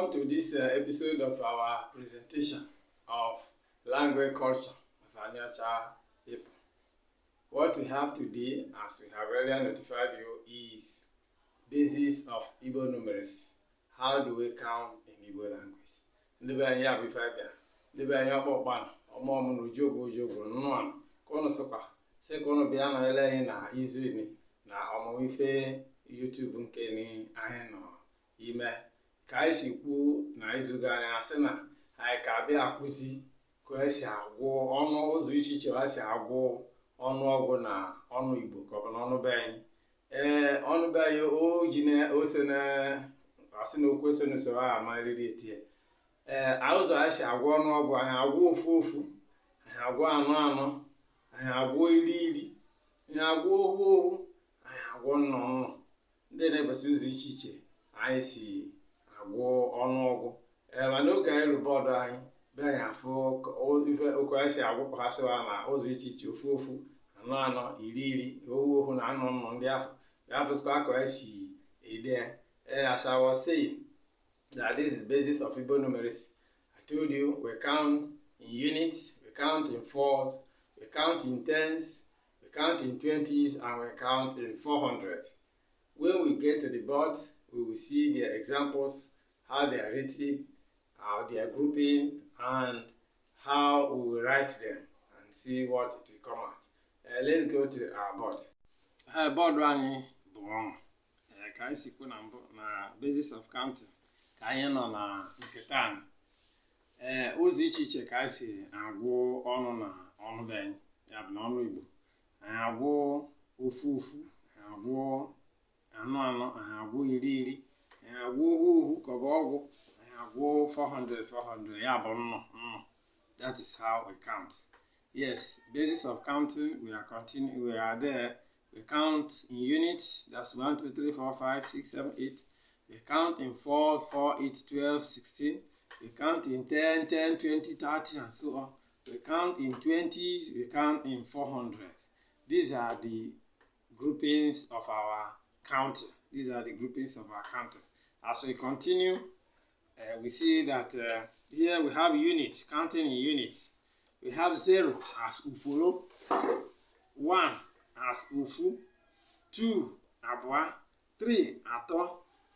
Welcome to this episode of our presentation of language culture of Aniocha people. What we have today, as we have earlier notified you, is basis of Igbo numeracy. How do we count in Igbo language? Ndebe anyị ya bụ ife abịa. Ndebe anyị ọkpọkpa ọmụmụ n'ujogo nnụọ kono soka se kono bịa na ele anyị na izu ni na ọmụmụ ife YouTube nke ni anyị nọ ime. Ka anyị si kwuo na izu gara asị na anyị ka bịa akụzi ka esi agwụ ọnụ ụzọ iche iche ha si agwụ ọnụọgụ na ọnụ Igbo ka ọ bụ na ọnụ be anyị. Ọnụ be anyị o ji na ose na asị na okwu ese n'usoro a amaliri etie. Ụzọ anyị si agwụ ọnụọgụ anyị agwụ ofu anyị agwụ anọ anyị agwụ iri anyị agwụ ohu anyị agwụ nnọ ndị na-egosi ụzọ iche iche anyị si agwụ ọnụọgụ. Mana oge anyị rụrụ bọọdụ anyị be anyị afụ ife okwu anyị si agwụpụghasịwa na ụzọ iche iche ofu anọ iri ohu na anọ ndị afọ ga-afụsịkwa ka anyị si ede. As I was saying, that this is the basis of Igbo numeracy. I told you we count in units, we count in fours, we count in tens, we count in 20s, and we count in 400s. When we get to the board, we will see their examples, how they are written, how they are grouping, and how we will write them and see what it will come out. Let's go to our board. Board running boom. Ka anyị si kwu na mbụ na basis of counting ka anyị nọ na nketa ụzọ iche iche ka anyị si agwụ ọnụ na ọnụ be anyị, ya bụ na ọnụ Igbo. Anyị agwụ ofu anyị agwụ anọ anyị agwụ iri anyị agwụ ohu ka ọ bụ ọgwụ anyị agwụ 400 ya bụ nnọ. That is how we count. Yes, basis of counting, we are there. We count in units, that's 1, 2, 3, 4, 5, 6, 7, 8. We count in 4s, 4, 8, 12, 16. We count in 10, 10, 20, 30, and so on. We count in 20s, we count in 400. These are the groupings of our counting. These are the groupings of our counting. As we continue, we see that here we have units, counting in units. We have 0 as ufolo, 1 as ufu, 2 abụọ, 3 atọ,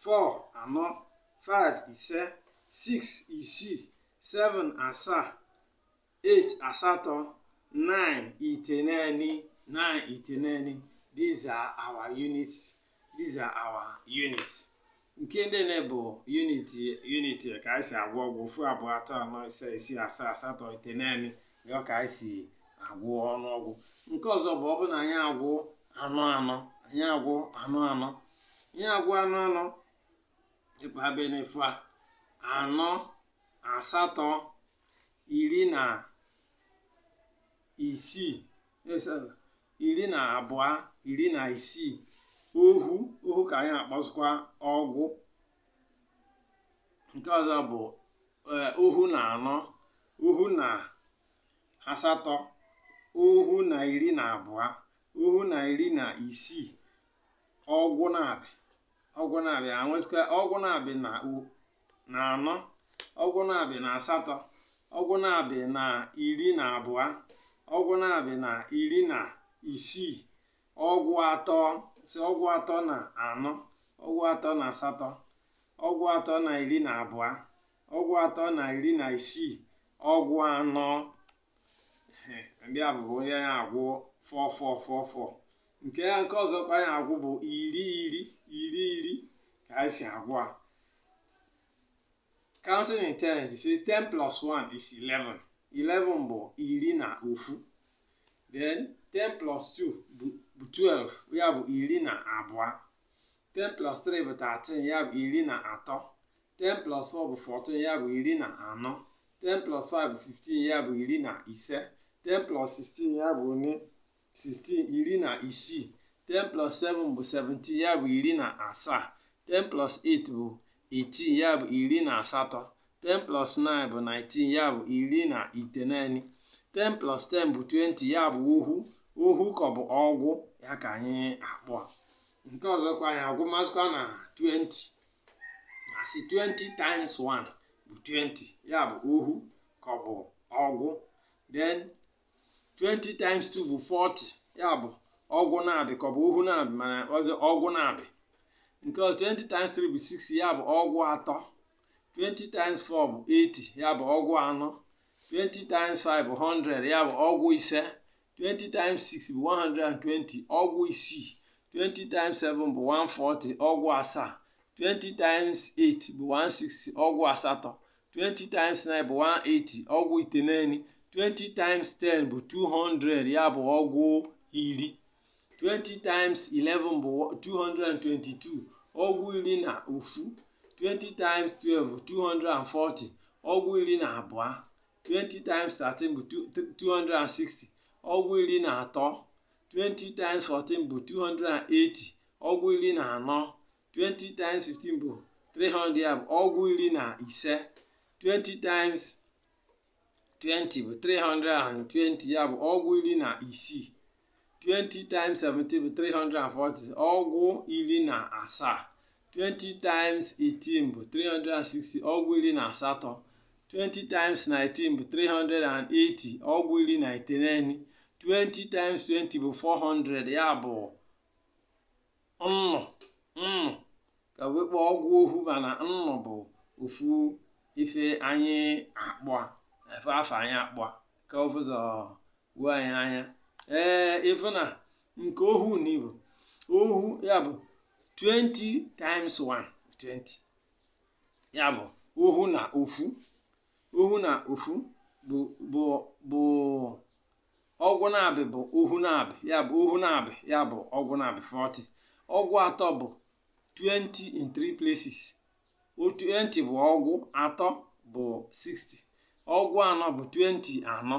4 anọ, 5 ise, 6 isii, 7 asaa, 8 asatọ, 9 itenaini. These are our units. Nke ndị na-bụ unit ka anyị si agwụ ọgwụ ofu abụọ atọ anọ ise isii asaa asatọ itenaini ya ka anyị si agwụ ọnụọgwụ. Nke ọzọ bụ ọ bụ na anyị agwụ anọ ịkpa be n'efu a anọ asatọ iri na isii iri na abụọ iri na isii ohu ka anyị akpọzikwa ọgwụ. Nke ọzọ bụ ohu na anọ, ohu na asatọ, ohu na iri na abụọ, ohu na iri na isii, ọgwụ na-abịa anwezikwa ọgwụ na-abịa na anọ, ọgwụ na-abịa na asatọ, ọgwụ na-abịa na iri na abụọ, ọgwụ na-abịa na iri na isii, ọgwụ atọ na anọ, ọgwụ atọ na asatọ, ọgwụ atọ na iri na abụọ, ọgwụ atọ na iri na isii, ọgwụ anọ. Ndị a bụ onye anyị agwụ 4444. Nke ọzọkwa anyị agwụ bụ iri ka anyị si agwụ a. Counting in tens, you see 10 plus 1 is 11. 11 bụ iri na ofu. Then 10 plus 2 bụ 12, ya bụ iri na abụọ. 10 plus 3 bụ 13, ya bụ iri na atọ. 10 plus 4 bụ 14, ya bụ iri na anọ. 10 plus 5 bụ 15, ya bụ iri na ise. 10 plus 16 ya bụ 16 iri na isii. 10 plus 7 bụ 17, ya bụ iri na asaa. 10 plus 8 bụ 18, ya bụ iri na asatọ. 10 plus 9 bụ 19, ya bụ iri na itenaini. 10 plus 10 bụ 20, ya bụ ohu ka ọ bụ ọgwụ ya ka anyị akpọ. Nke ọzọkwa anyị agwụmazịkwa na 20 asị 20 times 1 bụ 20, ya bụ ohu ka ọ bụ ọgwụ. Then 20 times 2 bụ 40, ya bụ ọgwụ na-abị ka ọ bụ ohu na-abị, mana ọzọ ọgwụ na-abị. Nke ọzọ 20 times 3 bụ 60, ya bụ ọgwụ atọ. 20 times 4 bụ 80, ya bụ ọgwụ anọ. 20 times 5 bụ 100, ya bụ ọgwụ ise. 20 times 6 bụ 120, ọgwụ isii. 20 times 7 bụ 140, ọgwụ asaa. 20 times 8 bụ 160, ọgwụ asatọ. 20 times 9 bụ 180, ọgwụ iteghete. 20 times 10 bụ 200, ya bụ ọgwụ iri. 20 times 11 bụ 222, ọgwụ iri na ofu. 20 times 12 bụ 240, ọgwụ iri na abụọ. 20 times 13 bụ 260, ọgwụ iri na atọ. 20 times 14 bụ 280, ọgwụ iri na anọ. 20 times 15 bụ 300, ya bụ ọgwụ iri na ise. 20 times 20 bụ 320, ya bụ ọgwụ iri na isii. 20 times 17 bụ 340, ọgwụ iri na asaa. 20 times 18 bụ 360, ọgwụ iri na asatọ. 20 times 19 bụ 380, ọgwụ iri na iteghete. 20 times 20 bụ 400, ya bụ nnụ ka wekpo ọgwụ ohu, mana nnụ bụ ofu ife anyị akpọ efe afọ anyị akpọ ka ọvụzọ wuo anyị anya. Ife na nke ohu na Igbo ohu, ya bụ 20 times 1 20, ya bụ ohu na ofu. Ohu na ofu bụ ọgwụ na-abị bụ ohu na-abị, ya bụ ohu na-abị, ya bụ ọgwụ na-abị 40. Ọgwụ atọ bụ 20 in 3 places. 20 bụ ọgwụ atọ bụ 60. Ọgwụ anọ bụ 20 anọ.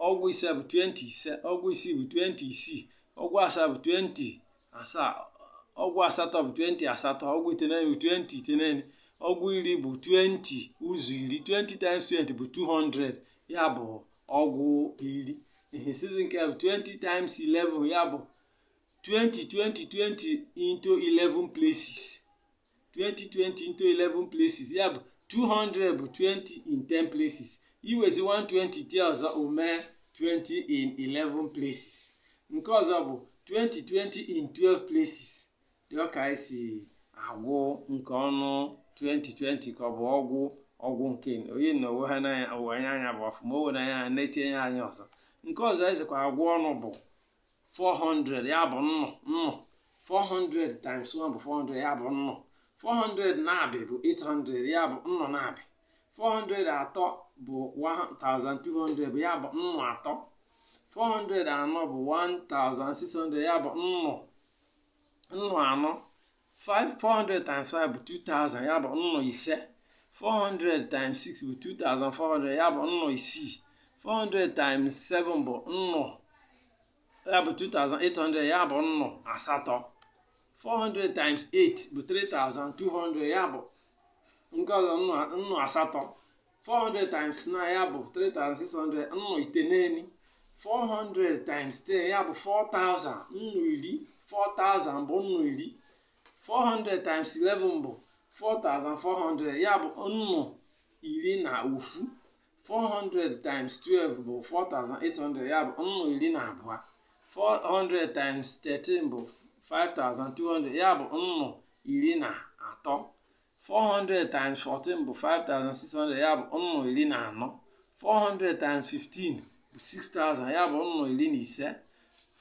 Ọgwụ ise bụ 20 ise. Ọgwụ isii bụ 20 isii. Ọgwụ asaa bụ 20 asaa. Ọgwụ asatọ bụ 20 asatọ. Ọgwụ iteghete bụ 20 iteghete. Ọgwụ iri bụ 20 ụzọ iri. 20 times 20 bụ 200, ya bụ ọgwụ iri. Sizi nke bụ 20 times 11, ya bụ 20 into 11 places. 20 into 11 places, ya bụ 200 bụ 20 in 10 places. Iwezi 120 tie ọzọ o mee 20 in 11 places. Nke ọzọ bụ 20 in 12 places. Dị ọka esi agwụ nke ọnụ 20 ka ọ bụ ọgwụ nke onye na onwe ha anya bụ ọfụ, ma o were anya na-etinye anya ọzọ. Nke ọzọ ezikwa agwụ ọnụ bụ 400, ya bụ nnụ. 400 times 1 bụ 400, ya bụ nnụ. 400 na-abị bụ 800, ya bụ nnụ na-abị. 400 atọ bụ 1200, bụ ya bụ nnụ atọ. 400 anọ bụ 1600, ya bụ nnụ anọ. 400 times 5 bụ 2000, ya bụ nnụ ise. 400 times 6 bụ 2400, ya bụ nnụ isii. 400 times 7 bụ nnụ, ya bụ 2800, ya bụ nnụ asatọ. 400 times 8 bụ 3200, ya bụ nke ọzọ nnụ asatọ. 400 times 9, ya bụ 3600, nnụ iteghete. 400 times 10, ya bụ 4000, nnụ iri. 4000 bụ nnụ iri. 400 times 11 bụ 4400, ya bụ nnụ iri na ofu. 400 times 12 bụ 4800, ya bụ nnụ iri na abụọ. 400 times 13 bụ 5200, ya bụ nnụ iri na atọ. 400 times 14 bụ 5600, ya bụ nnụ iri na anọ. 400 times 15 bụ 6000, ya bụ nnụ iri na ise.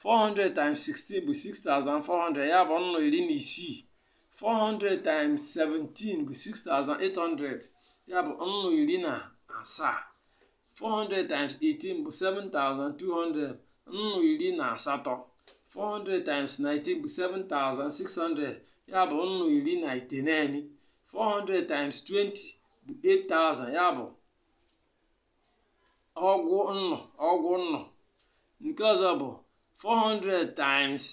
400 times 16 bụ 6400, ya bụ nnụ iri na isii. 400 times 17 bụ 6800, ya bụ nnụ iri na asaa. 400 times 18 bụ 7200, nnụ iri na asatọ. 400 times 19 bụ 7600, ya bụ nnụ iri na iteghete. 400 times 20 bụ 8000, ya bụ ọgwụ nnụ. Nke ọzọ bụ 400 times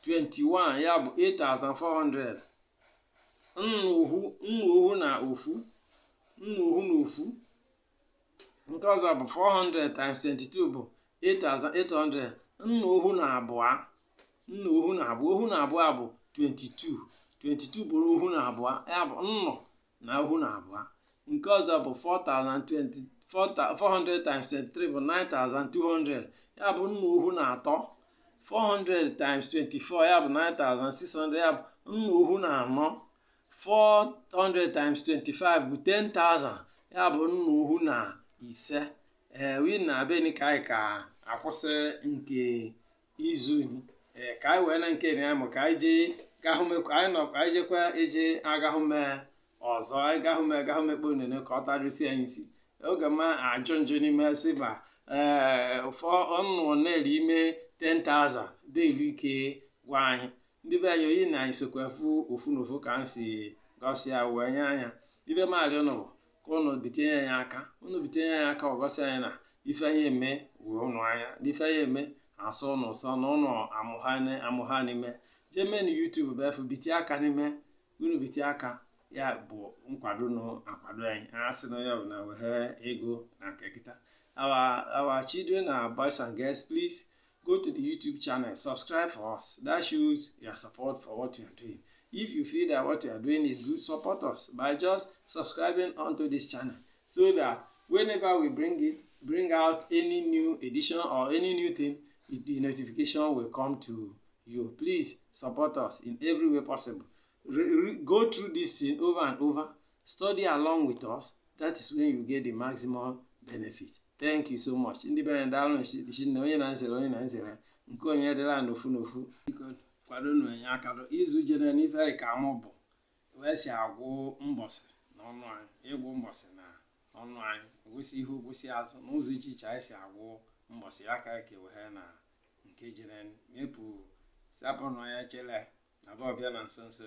21, ya bụ 8400, nnụ ohu na ofu. Nke ọzọ bụ 400 times 22 bụ 8800, nnụ ohu na abụọ. Ohu na abụọ bụ 22. 22 bụrụ ohu na abụọ, ya bụ nnụ na ohu na abụọ. Nke ọzọ bụ 400 times 23 bụ 9200, ya bụ nnụ ohu na atọ. 400 times 24, ya bụ 9600, ya bụ nnụ ohu na anọ. 400 times 25 bụ 10000, ya bụ nnụ ohu na ise. Na-abịa ni ka anyị ka akwụsị nke izu ka anyị wee na nke ya mụ ka anyị jee gahume anyị nọ ka anyị jekwa eje agahume ọzọ anyị gahume kpo nene ka ọ tarịsị anyị isi. Oge ma ajụ njụ n'ime siba ọnụ na-eri ime 10000 dịrị ike gwa anyị ndị be anyị oyi na anyị sokwa ofu n'ofu ka m si gosi ya wee nye anya ife maadị ụnụ ka ụnụ bitinye ya aka ọ gosi anyị na ife anyị eme wee ụnụ anya ife anyị eme asọ ụnụ ụsọ na ụnụ amụha n'ime jee mee na YouTube bụ efu bitie aka n'ime unu bitie aka ya bụ nkwado akwado anyị asị na ya bụ na wee ego na nke kịta. Our children and boys and girls, please go to the YouTube channel, subscribe for us. That shows your support for what we are doing. If you feel that what we are doing is good, support us by just subscribing onto this channel so that whenever we bring out any new edition or any new thing, the notification will come to you. Please support us in every way possible. Go through this scene over and over, study along with us. That is when you get the maximum benefit. Thank you so much. Ndị be ndị alụ onye na-nzere nke onye dịra n'ofu biko kwadonu anyị akado izu jere n'ife anyị ka mụ bụ wee si agwụ mbọsị na ọnụ anyị ịgwụ mbọsị na ọnụ anyị gosi ihu gosi azụ n'ụzọ iche iche anyị si agwụ mbọsị ya ka eke wee na nke jere nyepụ sapụ na ya chele na bọbịa na nso nso